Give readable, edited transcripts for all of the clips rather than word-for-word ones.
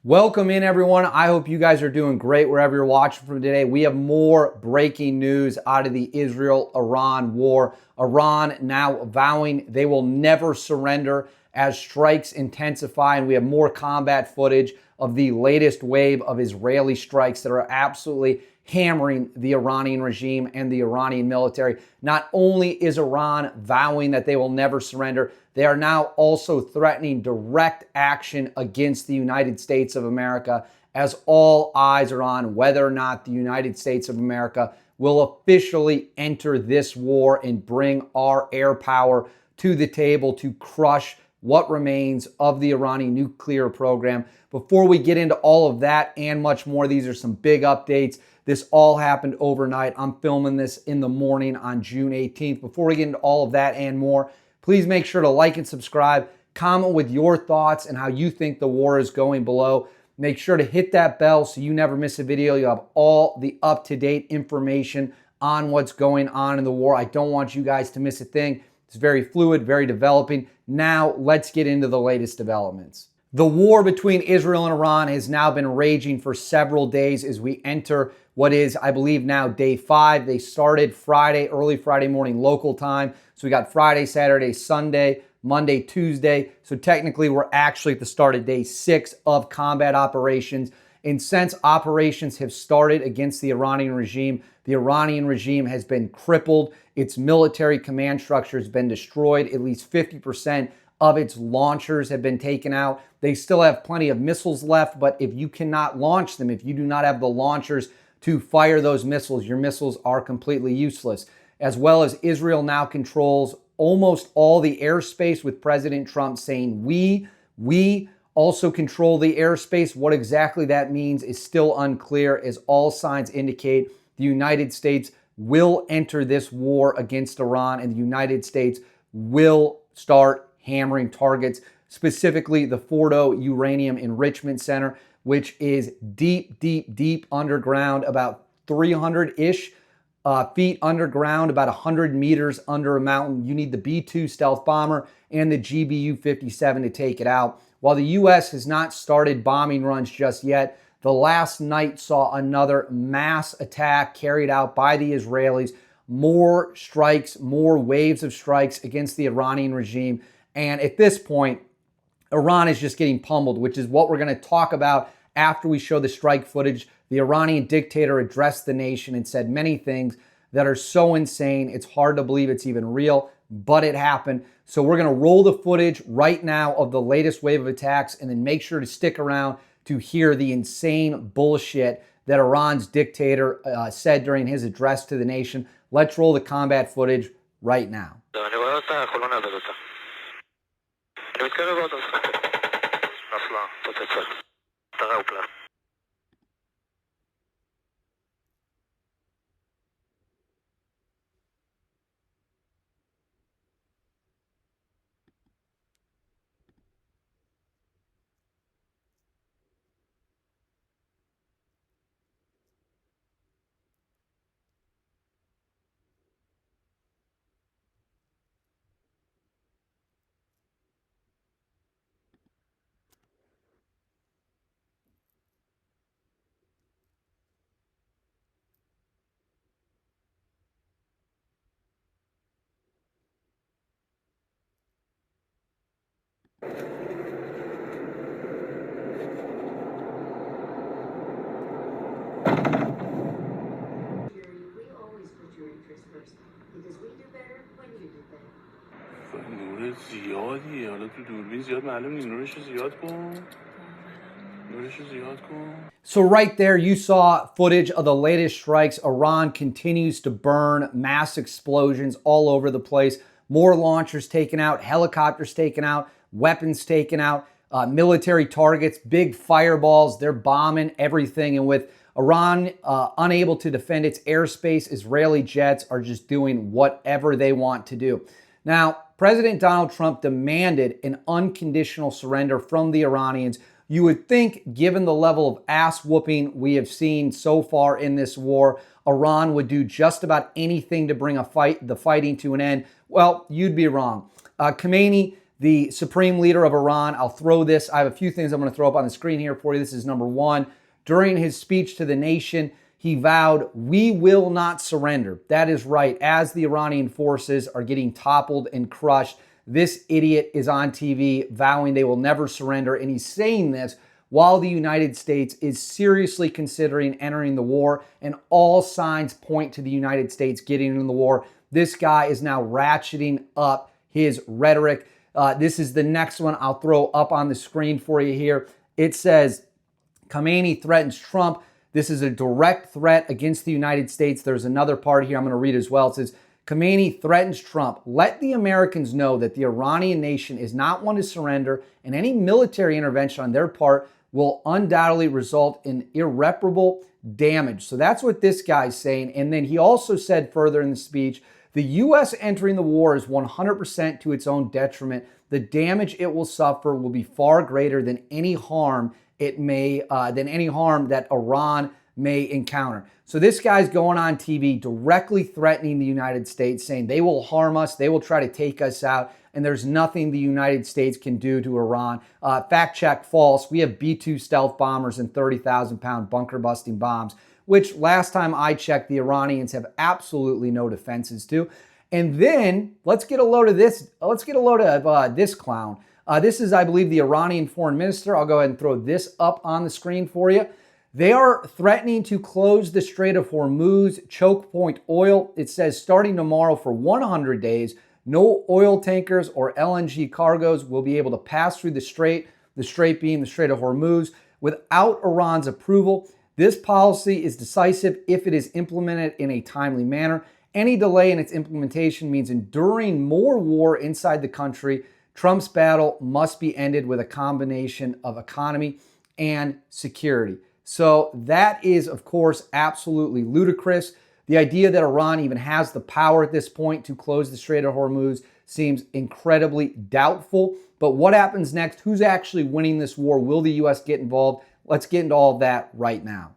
Welcome in, everyone. I hope you guys are doing great wherever you're watching from today. We have more breaking news out of the Israel-Iran war. Iran now vowing they will never surrender as strikes intensify, and we have more combat footage of the latest wave of Israeli strikes that are absolutely hammering the Iranian regime and the Iranian military. Not only is Iran vowing that they will never surrender, they are now also threatening direct action against the United States of America, as all eyes are on whether or not the United States of America will officially enter this war and bring our air power to the table to crush what remains of the Iranian nuclear program. Before we get into all of that and much more, these are some big updates. This all happened overnight. I'm filming this in the morning on June 18th. Before we get into all of that and more, please make sure to like and subscribe. Comment with your thoughts and how you think the war is going below. Make sure to hit that bell so you never miss a video. You'll have all the up-to-date information on what's going on in the war. I don't want you guys to miss a thing. It's very fluid, very developing. Now, let's get into the latest developments. The war between Israel and Iran has now been raging for several days as we enter what is, I believe, now day 5. They started Friday, early Friday morning local time. So we got Friday, Saturday, Sunday, Monday, Tuesday. So technically, we're actually at the start of day 6 of combat operations. And since operations have started against the Iranian regime has been crippled. Its military command structure has been destroyed. At least 50% of its launchers have been taken out. They still have plenty of missiles left, but if you cannot launch them, if you do not have the launchers to fire those missiles, your missiles are completely useless. As well as Israel now controls almost all the airspace, with President Trump saying we also control the airspace. What exactly that means is still unclear, as all signs indicate the United States will enter this war against Iran, and the United States will start hammering targets, specifically the Fordo Uranium Enrichment Center, which is deep underground, about 300-ish feet underground, about 100 meters under a mountain. You need the B-2 stealth bomber and the GBU-57 to take it out. While the U.S. has not started bombing runs just yet, the last night saw another mass attack carried out by the Israelis. More strikes, more waves of strikes against the Iranian regime. And at this point, Iran is just getting pummeled, which is what we're going to talk about after we show the strike footage. The Iranian dictator addressed the nation and said many things that are so insane, it's hard to believe it's even real, but it happened. So we're going to roll the footage right now of the latest wave of attacks, and then make sure to stick around to hear the insane bullshit that Iran's dictator said during his address to the nation. Let's roll the combat footage right now. نور زیادیه، حالا تو دوربین زیاد معلوم نیست. نورش زیاد کن. So right there, you saw footage of the latest strikes. Iran continues to burn, mass explosions all over the place. More launchers taken out, helicopters taken out, weapons taken out, military targets, big fireballs. They're bombing everything. And with Iran unable to defend its airspace, Israeli jets are just doing whatever they want to do. Now, President Donald Trump demanded an unconditional surrender from the Iranians. You would think, given the level of ass whooping we have seen so far in this war, Iran would do just about anything to bring the fighting to an end. Well, you'd be wrong. Khamenei, the supreme leader of Iran. I'll throw this. I have a few things I'm going to throw up on the screen here for you. This is number one. During his speech to the nation, he vowed, "We will not surrender." That is right. As the Iranian forces are getting toppled and crushed, this idiot is on TV vowing they will never surrender. And he's saying this while the United States is seriously considering entering the war, and all signs point to the United States getting into the war. This guy is now ratcheting up his rhetoric. This is the next one I'll throw up on the screen for you here. It says, Khamenei threatens Trump. This is a direct threat against the United States. There's another part here I'm going to read as well. It says, Khamenei threatens Trump. Let the Americans know that the Iranian nation is not one to surrender, and any military intervention on their part will undoubtedly result in irreparable damage. So that's what this guy's saying. And then he also said further in the speech, the U.S. entering the war is 100% to its own detriment. The damage it will suffer will be far greater than any harm that Iran may encounter. So this guy's going on TV directly threatening the United States, saying they will harm us, they will try to take us out, and there's nothing the United States can do to Iran. Fact check, false. We have B-2 stealth bombers and 30,000-pound bunker-busting bombs, which last time I checked, the Iranians have absolutely no defenses to. And then let's get a load of this. Let's get a load of this clown. This is, I believe, the Iranian foreign minister. I'll go ahead and throw this up on the screen for you. They are threatening to close the Strait of Hormuz, choke point oil. It says starting tomorrow for 100 days, no oil tankers or LNG cargoes will be able to pass through the strait being the Strait of Hormuz, without Iran's approval. This policy is decisive if it is implemented in a timely manner. Any delay in its implementation means enduring more war inside the country. Trump's battle must be ended with a combination of economy and security. So that is, of course, absolutely ludicrous. The idea that Iran even has the power at this point to close the Strait of Hormuz seems incredibly doubtful. But what happens next? Who's actually winning this war? Will the U.S. get involved? Let's get into all of that right now.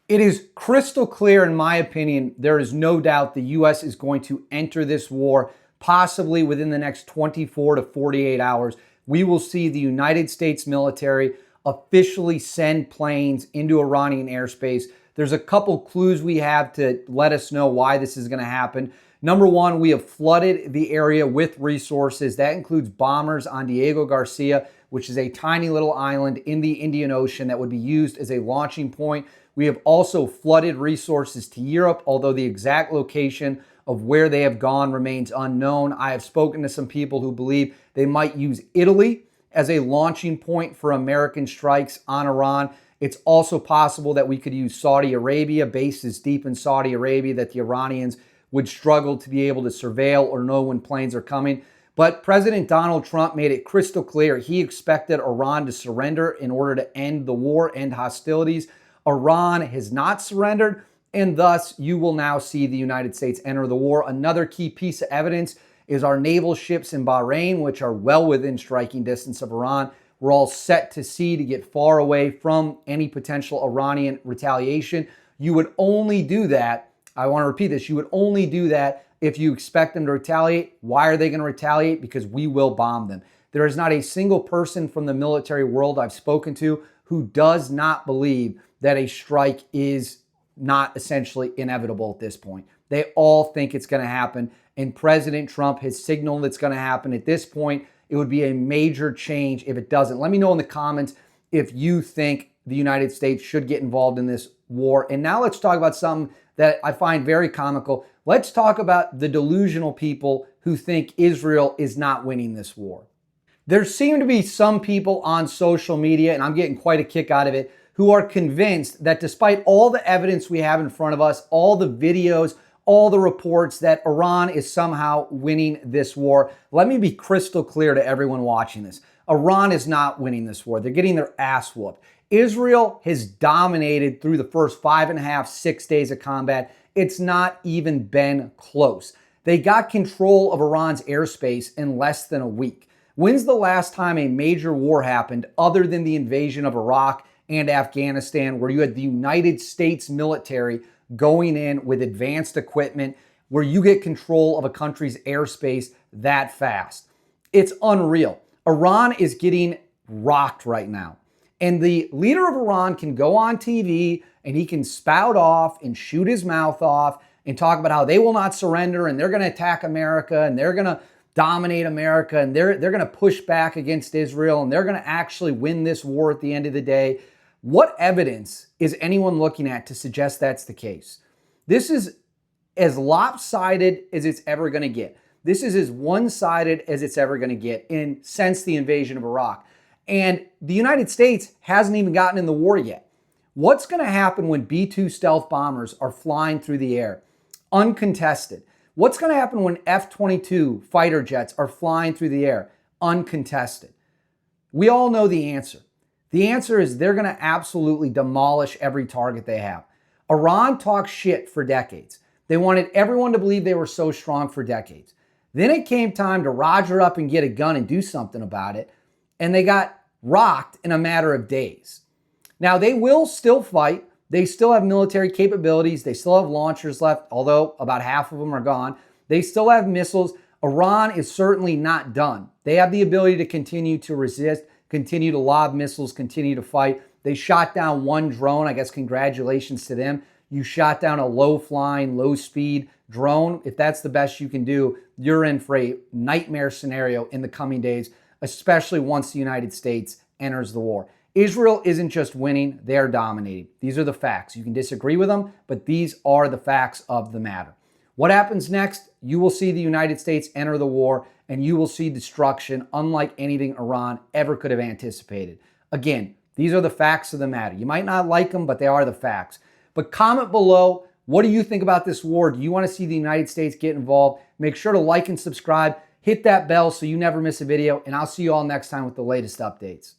It is crystal clear, in my opinion, there is no doubt the U.S. is going to enter this war, possibly within the next 24 to 48 hours. We will see the United States military officially send planes into Iranian airspace. There's a couple clues we have to let us know why this is going to happen. Number one, we have flooded the area with resources. That includes bombers on Diego Garcia, which is a tiny little island in the Indian Ocean that would be used as a launching point. We have also flooded resources to Europe, although the exact location of where they have gone remains unknown. I have spoken to some people who believe they might use Italy as a launching point for American strikes on Iran. It's also possible that we could use Saudi Arabia, bases deep in Saudi Arabia that the Iranians would struggle to be able to surveil or know when planes are coming. But President Donald Trump made it crystal clear he expected Iran to surrender in order to end the war, end hostilities. Iran has not surrendered, and thus you will now see the United States enter the war. Another key piece of evidence is our naval ships in Bahrain, which are well within striking distance of Iran. We're all set to sea to get far away from any potential Iranian retaliation. You would only do that, I want to repeat this, you would only do that if you expect them to retaliate. Why are they going to retaliate? Because we will bomb them. There is not a single person from the military world I've spoken to who does not believe that a strike is not essentially inevitable at this point. They all think it's going to happen, and President Trump has signaled it's going to happen. At this point, it would be a major change if it doesn't. Let me know in the comments if you think the United States should get involved in this war. And now let's talk about something that I find very comical. Let's talk about the delusional people who think Israel is not winning this war. There seem to be some people on social media, and I'm getting quite a kick out of it, who are convinced that despite all the evidence we have in front of us, all the videos, all the reports, that Iran is somehow winning this war. Let me be crystal clear to everyone watching this. Iran is not winning this war. They're getting their ass whooped. Israel has dominated through the first 5.5, 6 days of combat. It's not even been close. They got control of Iran's airspace in less than a week. When's the last time a major war happened other than the invasion of Iraq and Afghanistan, where you had the United States military going in with advanced equipment, where you get control of a country's airspace that fast? It's unreal. Iran is getting rocked right now. And the leader of Iran can go on TV and he can spout off and shoot his mouth off and talk about how they will not surrender and they're going to attack America and they're going to dominate America and they're going to push back against Israel and they're going to actually win this war at the end of the day. What evidence is anyone looking at to suggest that's the case? This is as lopsided as it's ever going to get. This is as one-sided as it's ever going to get since the invasion of Iraq. And the United States hasn't even gotten in the war yet. What's going to happen when B-2 stealth bombers are flying through the air, uncontested? What's going to happen when F-22 fighter jets are flying through the air, uncontested? We all know the answer. The answer is they're going to absolutely demolish every target they have. Iran talked shit for decades. They wanted everyone to believe they were so strong for decades. Then it came time to roger up and get a gun and do something about it, and they got rocked in a matter of days. Now, they will still fight. They still have military capabilities. They still have launchers left, although about half of them are gone. They still have missiles. Iran is certainly not done. They have the ability to continue to resist, continue to lob missiles, continue to fight. They shot down one drone. I guess congratulations to them. You shot down a low-flying, low-speed drone. If that's the best you can do, you're in for a nightmare scenario in the coming days, especially once the United States enters the war. Israel isn't just winning, they are dominating. These are the facts. You can disagree with them, but these are the facts of the matter. What happens next? You will see the United States enter the war, and you will see destruction unlike anything Iran ever could have anticipated. Again, these are the facts of the matter. You might not like them, but they are the facts. But comment below, what do you think about this war? Do you want to see the United States get involved? Make sure to like and subscribe. Hit that bell so you never miss a video, and I'll see you all next time with the latest updates.